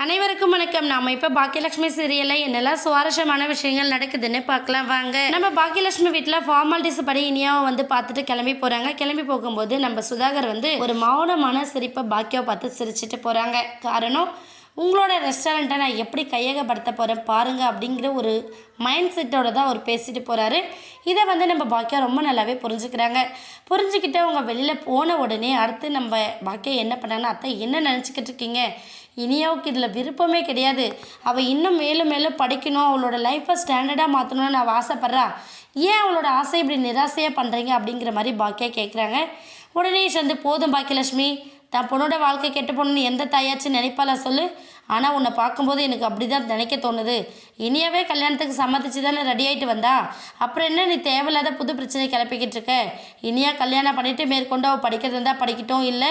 அனைவருக்கும் வணக்கம். நாம இப்போ பாக்கியலட்சுமி சீரியலில் என்னெல்லாம் சுவாரஸ்யமான விஷயங்கள் நடக்குதுன்னு பார்க்கலாம் வாங்க. நம்ம பாக்கியலட்சுமி வீட்டில் ஃபார்மாலிட்டிஸ் படி இனியாவை வந்து பார்த்துட்டு கிளம்பி போகிறாங்க. கிளம்பி போகும்போது நம்ம சுதாகர் வந்து ஒரு மௌனமான சிரிப்பை பாக்கியாவை பார்த்து சிரிச்சிட்டு போகிறாங்க. காரணம், உங்களோட ரெஸ்டாரண்ட்டை நான் எப்படி கையகப்படுத்த போகிறேன் பாருங்க அப்படிங்கிற ஒரு மைண்ட் செட்டோட தான் அவர் பேசிட்டு போகிறாரு. இதை வந்து நம்ம பாக்கியா ரொம்ப நல்லாவே புரிஞ்சுக்கிறாங்க. புரிஞ்சுக்கிட்டு அவங்க வெளியில் போன உடனே அடுத்து நம்ம பாக்கியா என்ன பண்ணாங்கன்னா, அத்தை என்ன நினச்சிக்கிட்டு இருக்கீங்க, இனியாவுக்கு இதில் விருப்பமே கிடையாது, அவள் இன்னும் மேலும் மேலும் படிக்கணும், அவளோட லைஃப்பை ஸ்டாண்டர்டாக மாற்றணும்னு நான் ஆசைப்பட்றா, ஏன் அவளோட ஆசை இப்படி நிராசையாக பண்ணுறீங்க அப்படிங்கிற மாதிரி பாக்கியா கேட்குறாங்க. உடனே வந்து போதும் பாக்கியலட்சுமி, தான் பொண்ணோட வாழ்க்கை கெட்டு போகணுன்னு எந்த தாயாச்சும் நினைப்பாளா சொல்லு. ஆனால் உன்னை பார்க்கும்போது எனக்கு அப்படி தான் நினைக்க தோணுது. இனியாவே கல்யாணத்துக்கு சம்மதிச்சு தானே ரெடி ஆகிட்டு வந்தா, அப்புறம் என்ன நீ தேவையில்லாத புது பிரச்சனை கிளப்பிக்கிட்டு இருக்க. இனியா கல்யாணம் பண்ணிவிட்டு மேற்கொண்டு அவள் படிக்கிறது இருந்தால் படிக்கட்டும், இல்லை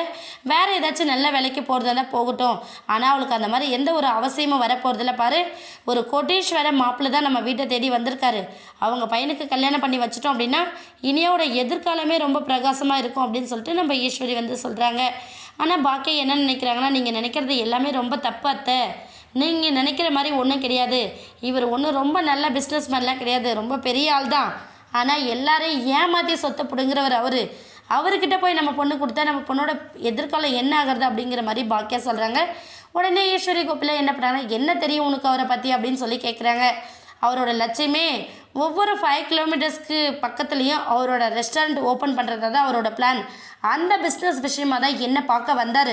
வேறு ஏதாச்சும் நல்ல வேலைக்கு போகிறதா இருந்தால் போகட்டும். ஆனால் அவளுக்கு அந்த மாதிரி எந்த ஒரு அவசியமும் வரப்போகிறதில்ல. பாரு, ஒரு கோட்டீஸ்வர மாப்பிள்ளை தான் நம்ம வீட்டை தேடி வந்திருக்காரு. அவங்க பையனுக்கு கல்யாணம் பண்ணி வச்சிட்டோம் அப்படின்னா இனியாவோட எதிர்காலமே ரொம்ப பிரகாசமாக இருக்கும் அப்படின்னு சொல்லிட்டு நம்ம ஈஸ்வரி வந்து சொல்கிறாங்க. ஆனால் பாக்கியா என்ன நினைக்கிறாங்கன்னா, நீங்கள் நினைக்கிறது எல்லாமே ரொம்ப தப்பு அத்தை, நீங்கள் நினைக்கிற மாதிரி ஒன்றும் கிடையாது. இவர் ஒன்றும் ரொம்ப நல்ல பிஸ்னஸ் மேன்லாம் கிடையாது, ரொம்ப பெரிய ஆள் தான். ஆனால் எல்லாரையும் ஏமாற்றி சொத்தை பிடுங்குறவர் அவர்கிட்ட போய் நம்ம பொண்ணு கொடுத்தா நம்ம பொண்ணோட எதிர்காலம் என்ன ஆகிறது அப்படிங்கிற மாதிரி பாக்கியா சொல்கிறாங்க. உடனே ஈஸ்வரி கோப்பில் என்ன பண்ணுறாங்கன்னா, என்ன தெரியும் உனக்கு அவரை பற்றி அப்படின்னு சொல்லி கேட்குறாங்க. அவரோட லட்சியமே ஒவ்வொரு 5 கிலோமீட்டர்ஸ்க்கு பக்கத்துலேயும் அவரோட ரெஸ்டாரண்ட் ஓப்பன் பண்ணுறது தான் அவரோட பிளான். அந்த பிஸ்னஸ் விஷயமாக தான் என்ன பார்க்க வந்தார்.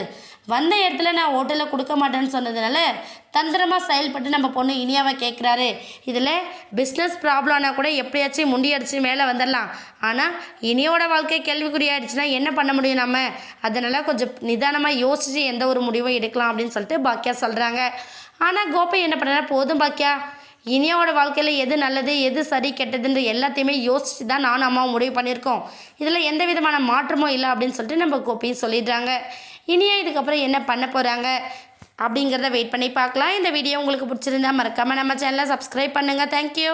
வந்த இடத்துல நான் ஹோட்டலில் கொடுக்க மாட்டேன்னு சொன்னதுனால தந்திரமாக செயல்பட்டு நம்ம பொண்ணு இனியாவை கேட்குறாரு. இதில் பிஸ்னஸ் ப்ராப்ளம்னா கூட எப்படியாச்சும் முண்டியடிச்சு மேலே வந்துடலாம். ஆனால் இனியோட வாழ்க்கை கேள்விக்குறியாயிடுச்சுன்னா என்ன பண்ண முடியும் நம்ம, அதனால் கொஞ்சம் நிதானமாக யோசித்து எந்த ஒரு முடிவும் எடுக்கலாம் அப்படின்னு சொல்லிட்டு பாக்கியா சொல்கிறாங்க. ஆனால் கோபி என்ன பண்ணுறா, போதும் பாக்கியா, இனியாவோட வாழ்க்கையில் எது நல்லது எது சரி கெட்டதுன்ற எல்லாத்தையுமே யோசித்து தான் நானும் அம்மாவும் முடிவு பண்ணியிருக்கோம். இதில் எந்த விதமான மாற்றமும் இல்லை அப்படின்னு சொல்லிட்டு நம்ம கோபியும் சொல்லிடுறாங்க. இனியா இதுக்கப்புறம் என்ன பண்ண போகிறாங்க அப்படிங்கிறத வெயிட் பண்ணி பார்க்கலாம். இந்த வீடியோ உங்களுக்கு பிடிச்சிருந்தா மறக்காமல் நம்ம சேனலை சப்ஸ்கிரைப் பண்ணுங்கள். தேங்க்யூ.